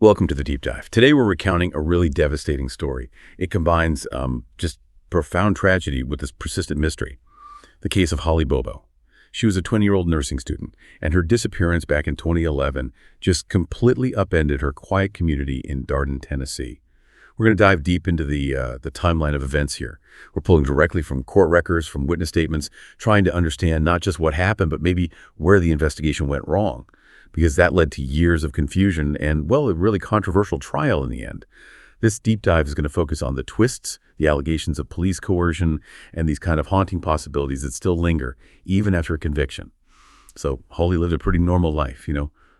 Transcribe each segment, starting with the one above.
Welcome to the Deep Dive. Today we're recounting a really devastating story. It combines just profound tragedy with this persistent mystery. The case of Holly Bobo. She was a 20-year-old nursing student, and her disappearance back in 2011 just completely upended her quiet community in Darden, Tennessee. We're going to dive deep into the timeline of events here. We're pulling directly from court records, from witness statements, trying to understand not just what happened, but maybe where the investigation went wrong, because that led to years of confusion and, well, a really controversial trial in the end. This deep dive is going to focus on the twists, the allegations of police coercion, and these kind of haunting possibilities that still linger, even after a conviction. So Holly lived a pretty normal life,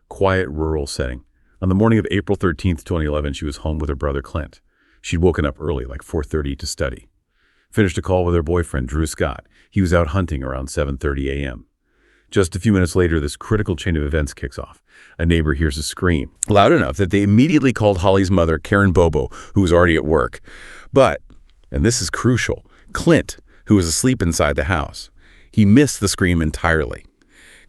quiet, rural setting. On the morning of April 13th, 2011, she was home with her brother Clint. She'd woken up early, like 4:30, to study. Finished a call with her boyfriend, Drew Scott. He was out hunting around 7:30 a.m. Just a few minutes later, this critical chain of events kicks off. A neighbor hears a scream, loud enough that they immediately called Holly's mother, Karen Bobo, who was already at work. But, and this is crucial, Clint, who was asleep inside the house, he missed the scream entirely.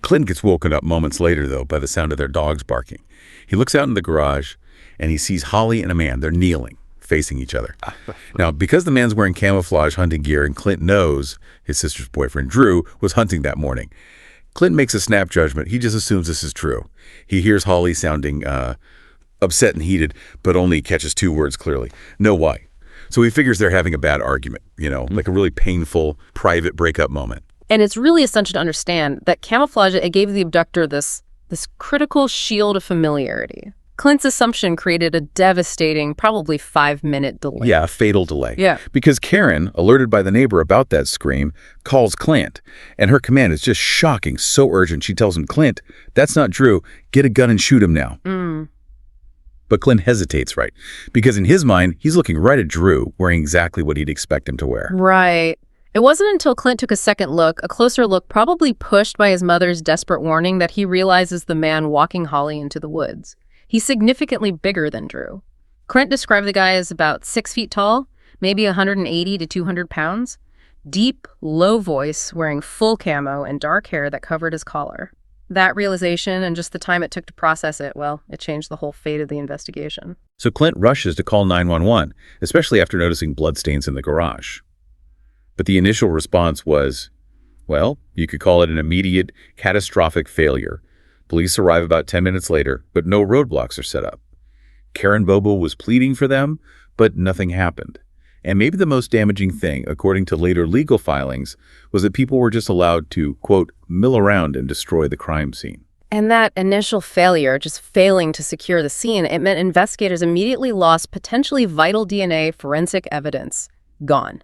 Clint gets woken up moments later, though, by the sound of their dogs barking. He looks out in the garage, and he sees Holly and a man. They're kneeling, facing each other. Now, because the man's wearing camouflage hunting gear, and Clint knows his sister's boyfriend, Drew, was hunting that morning, Clint makes a snap judgment. He just assumes this is true. He hears Holly sounding upset and heated, but only catches two words clearly. No why. So he figures they're having a bad argument, like a really painful, private breakup moment. And it's really essential to understand that camouflage, it gave the abductor this critical shield of familiarity. Clint's assumption created a devastating, probably 5-minute delay. Yeah, a fatal delay. Yeah. Because Karen, alerted by the neighbor about that scream, calls Clint. And her command is just shocking, so urgent. She tells him, Clint, that's not Drew. Get a gun and shoot him now. But Clint hesitates, right? Because in his mind, he's looking right at Drew, wearing exactly what he'd expect him to wear. Right. It wasn't until Clint took a second look, a closer look, probably pushed by his mother's desperate warning, that he realizes the man walking Holly into the woods. He's significantly bigger than Drew. Clint described the guy as about 6 feet tall, maybe 180 to 200 pounds. Deep, low voice, wearing full camo and dark hair that covered his collar. That realization and just the time it took to process it, well, it changed the whole fate of the investigation. So Clint rushes to call 911, especially after noticing bloodstains in the garage. But the initial response was, well, you could call it an immediate, catastrophic failure. Police arrive about 10 minutes later, but no roadblocks are set up. Karen Bobo was pleading for them, but nothing happened. And maybe the most damaging thing, according to later legal filings, was that people were just allowed to, quote, mill around and destroy the crime scene. And that initial failure, just failing to secure the scene, it meant investigators immediately lost potentially vital DNA forensic evidence. Gone.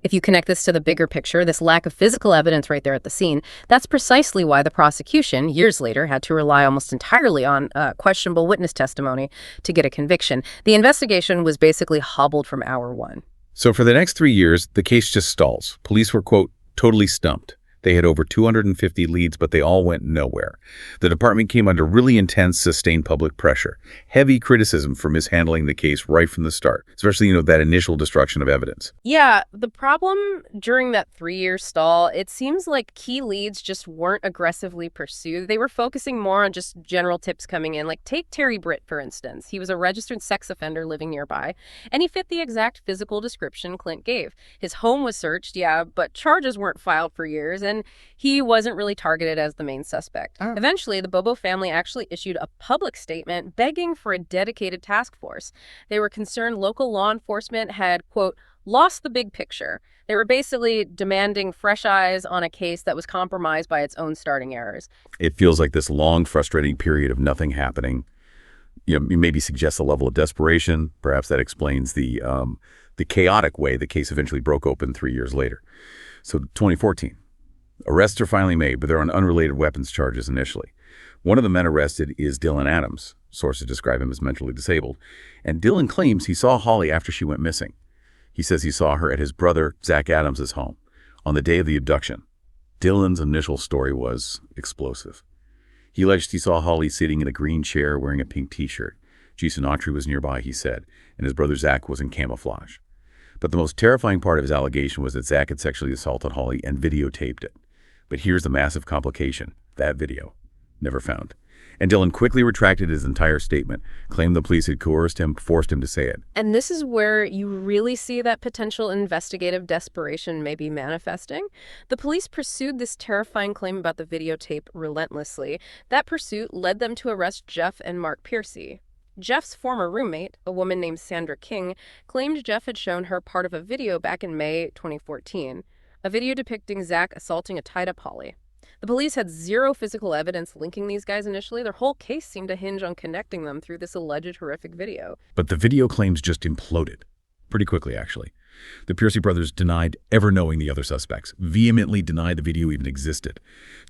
If you connect this to the bigger picture, this lack of physical evidence right there at the scene, that's precisely why the prosecution, years later, had to rely almost entirely on questionable witness testimony to get a conviction. The investigation was basically hobbled from hour one. So for the next 3 years, the case just stalls. Police were, quote, totally stumped. They had over 250 leads, but they all went nowhere. The department came under really intense, sustained public pressure. Heavy criticism for mishandling the case right from the start, especially, that initial destruction of evidence. Yeah, the problem during that 3-year stall, it seems like key leads just weren't aggressively pursued. They were focusing more on just general tips coming in. Like, take Terry Britt, for instance. He was a registered sex offender living nearby, and he fit the exact physical description Clint gave. His home was searched, yeah, but charges weren't filed for years, and he wasn't really targeted as the main suspect. Eventually, the Bobo family actually issued a public statement begging for a dedicated task force. They were concerned local law enforcement had, quote, lost the big picture. They were basically demanding fresh eyes on a case that was compromised by its own starting errors. It feels like this long, frustrating period of nothing happening, maybe suggests a level of desperation. Perhaps that explains the chaotic way the case eventually broke open 3 years later. So 2014. Arrests are finally made, but they're on unrelated weapons charges initially. One of the men arrested is Dylan Adams. Sources describe him as mentally disabled. And Dylan claims he saw Holly after she went missing. He says he saw her at his brother, Zach Adams' home on the day of the abduction. Dylan's initial story was explosive. He alleged he saw Holly sitting in a green chair wearing a pink T-shirt. Jason Autry was nearby, he said, and his brother Zach was in camouflage. But the most terrifying part of his allegation was that Zach had sexually assaulted Holly and videotaped it. But here's the massive complication. That video, never found. And Dylan quickly retracted his entire statement, claimed the police had coerced him, forced him to say it. And this is where you really see that potential investigative desperation may be manifesting. The police pursued this terrifying claim about the videotape relentlessly. That pursuit led them to arrest Jeff and Mark Piercy. Jeff's former roommate, a woman named Sandra King, claimed Jeff had shown her part of a video back in May 2014, a video depicting Zach assaulting a tied-up Holly. The police had zero physical evidence linking these guys initially. Their whole case seemed to hinge on connecting them through this alleged horrific video. But the video claims just imploded. Pretty quickly, actually. The Piercy brothers denied ever knowing the other suspects, vehemently denied the video even existed.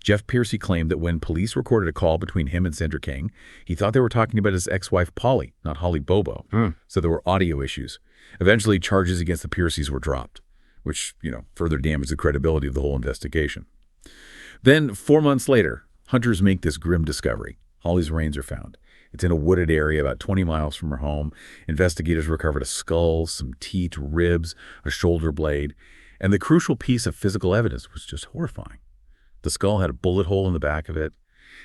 Jeff Piercy claimed that when police recorded a call between him and Sandra King, he thought they were talking about his ex-wife Polly, not Holly Bobo. So there were audio issues. Eventually, charges against the Piercys were dropped, which, further damaged the credibility of the whole investigation. Then, 4 months later, hunters make this grim discovery. Holly's remains are found. It's in a wooded area about 20 miles from her home. Investigators recovered a skull, some teeth, ribs, a shoulder blade, and the crucial piece of physical evidence was just horrifying. The skull had a bullet hole in the back of it.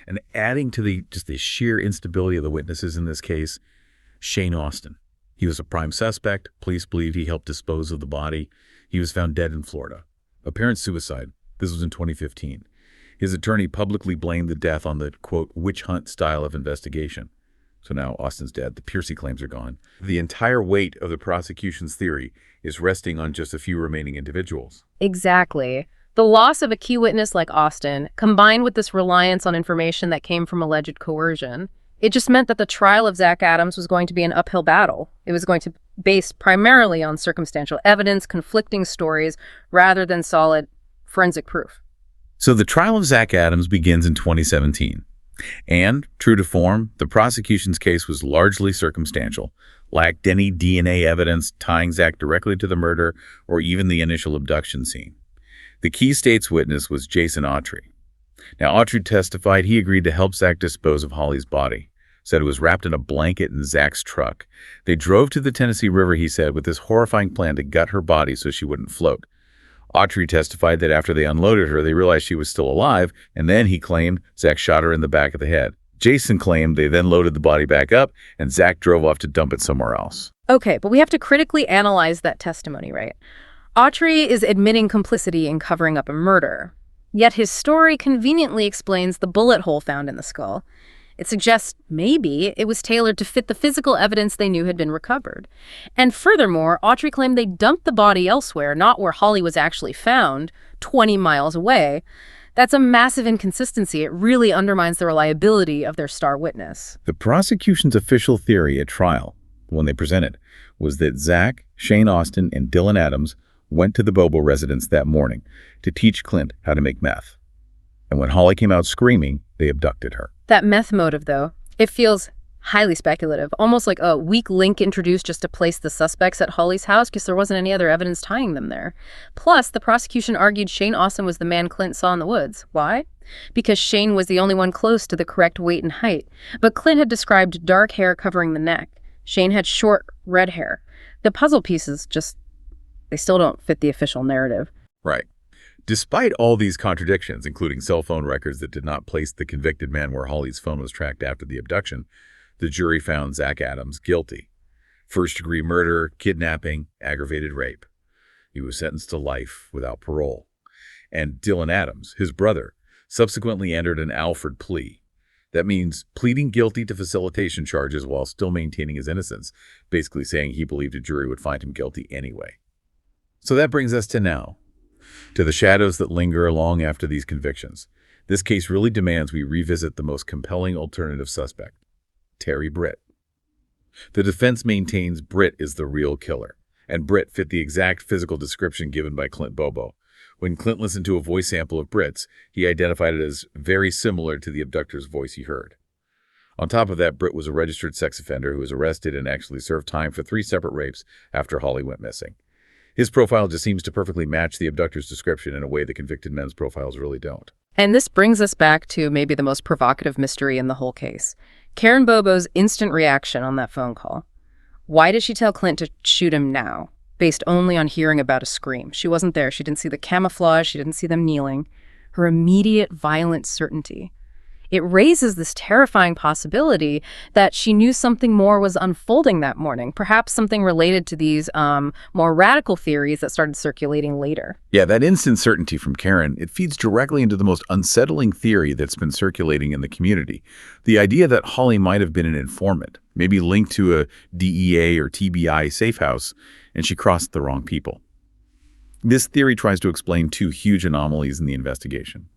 And adding to the sheer instability of the witnesses in this case, Shane Austin. He was a prime suspect. Police believed he helped dispose of the body. He was found dead in Florida. Apparent suicide. This was in 2015. His attorney publicly blamed the death on the, quote, witch hunt style of investigation. So now Austin's dead. The Piercy claims are gone. The entire weight of the prosecution's theory is resting on just a few remaining individuals. Exactly. The loss of a key witness like Austin, combined with this reliance on information that came from alleged coercion, it just meant that the trial of Zach Adams was going to be an uphill battle. It was going to be based primarily on circumstantial evidence, conflicting stories, rather than solid forensic proof. So the trial of Zach Adams begins in 2017. And, true to form, the prosecution's case was largely circumstantial, lacked any DNA evidence tying Zach directly to the murder or even the initial abduction scene. The key state's witness was Jason Autry. Now, Autry testified he agreed to help Zach dispose of Holly's body, said it was wrapped in a blanket in Zach's truck. They drove to the Tennessee River, he said, with this horrifying plan to gut her body so she wouldn't float. Autry testified that after they unloaded her, they realized she was still alive, and then he claimed Zach shot her in the back of the head. Jason claimed they then loaded the body back up, and Zach drove off to dump it somewhere else. Okay, but we have to critically analyze that testimony, right? Autry is admitting complicity in covering up a murder. Yet his story conveniently explains the bullet hole found in the skull. It suggests maybe it was tailored to fit the physical evidence they knew had been recovered. And furthermore, Autry claimed they dumped the body elsewhere, not where Holly was actually found, 20 miles away. That's a massive inconsistency. It really undermines the reliability of their star witness. The prosecution's official theory at trial, when they presented, was that Zach, Shane Austin, and Dylan Adams went to the Bobo residence that morning to teach Clint how to make meth. And when Holly came out screaming, they abducted her. That meth motive, though, it feels highly speculative, almost like a weak link introduced just to place the suspects at Holly's house because there wasn't any other evidence tying them there. Plus, the prosecution argued Shane Austin was the man Clint saw in the woods. Why? Because Shane was the only one close to the correct weight and height. But Clint had described dark hair covering the neck. Shane had short, red hair. The puzzle pieces they still don't fit the official narrative. Right. Despite all these contradictions, including cell phone records that did not place the convicted man where Holly's phone was tracked after the abduction, the jury found Zach Adams guilty. First-degree murder, kidnapping, aggravated rape. He was sentenced to life without parole. And Dylan Adams, his brother, subsequently entered an Alford plea. That means pleading guilty to facilitation charges while still maintaining his innocence, basically saying he believed a jury would find him guilty anyway. So that brings us to now, to the shadows that linger long after these convictions. This case really demands we revisit the most compelling alternative suspect, Terry Britt. The defense maintains Britt is the real killer, and Britt fit the exact physical description given by Clint Bobo. When Clint listened to a voice sample of Britt's, he identified it as very similar to the abductor's voice he heard. On top of that, Britt was a registered sex offender who was arrested and actually served time for 3 separate rapes after Holly went missing. His profile just seems to perfectly match the abductor's description in a way the convicted men's profiles really don't. And this brings us back to maybe the most provocative mystery in the whole case. Karen Bobo's instant reaction on that phone call. Why did she tell Clint to shoot him now, based only on hearing about a scream? She wasn't there. She didn't see the camouflage. She didn't see them kneeling. Her immediate violent certainty. It raises this terrifying possibility that she knew something more was unfolding that morning, perhaps something related to these more radical theories that started circulating later. Yeah, that instant certainty from Karen, it feeds directly into the most unsettling theory that's been circulating in the community. The idea that Holly might have been an informant, maybe linked to a DEA or TBI safe house, and she crossed the wrong people. This theory tries to explain two huge anomalies in the investigation.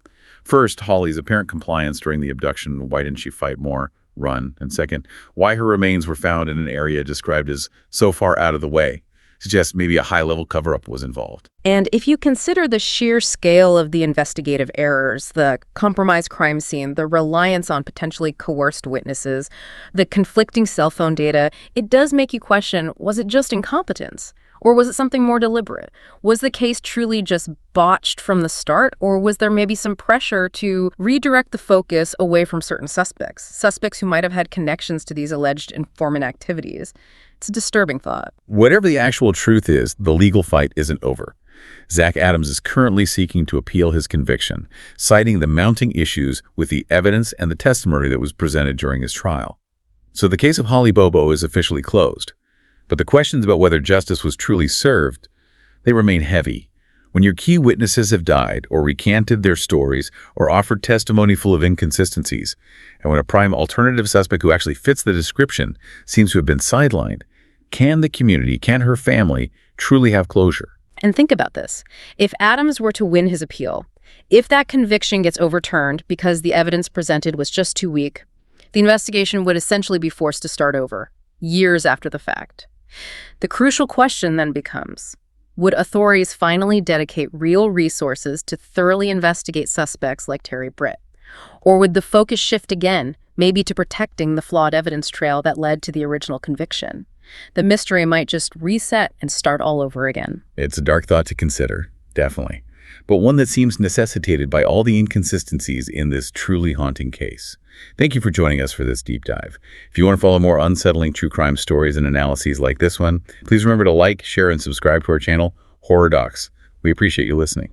First, Holly's apparent compliance during the abduction. Why didn't she fight more, run? And second, why her remains were found in an area described as so far out of the way. Suggests maybe a high-level cover-up was involved. And if you consider the sheer scale of the investigative errors, the compromised crime scene, the reliance on potentially coerced witnesses, the conflicting cell phone data, it does make you question, was it just incompetence? Or was it something more deliberate? Was the case truly just botched from the start, or was there maybe some pressure to redirect the focus away from certain suspects who might have had connections to these alleged informant activities? It's a disturbing thought. Whatever the actual truth is, the legal fight isn't over. Zach Adams is currently seeking to appeal his conviction, citing the mounting issues with the evidence and the testimony that was presented during his trial. So the case of Holly Bobo is officially closed. But the questions about whether justice was truly served, they remain heavy. When your key witnesses have died or recanted their stories or offered testimony full of inconsistencies, and when a prime alternative suspect who actually fits the description seems to have been sidelined, can the community, can her family truly have closure? And think about this. If Adams were to win his appeal, if that conviction gets overturned because the evidence presented was just too weak, the investigation would essentially be forced to start over, years after the fact. The crucial question then becomes, would authorities finally dedicate real resources to thoroughly investigate suspects like Terry Britt? Or would the focus shift again, maybe to protecting the flawed evidence trail that led to the original conviction? The mystery might just reset and start all over again. It's a dark thought to consider, definitely, but one that seems necessitated by all the inconsistencies in this truly haunting case. Thank you for joining us for this deep dive. If you want to follow more unsettling true crime stories and analyses like this one, please remember to like, share, and subscribe to our channel, Horror Docs. We appreciate you listening.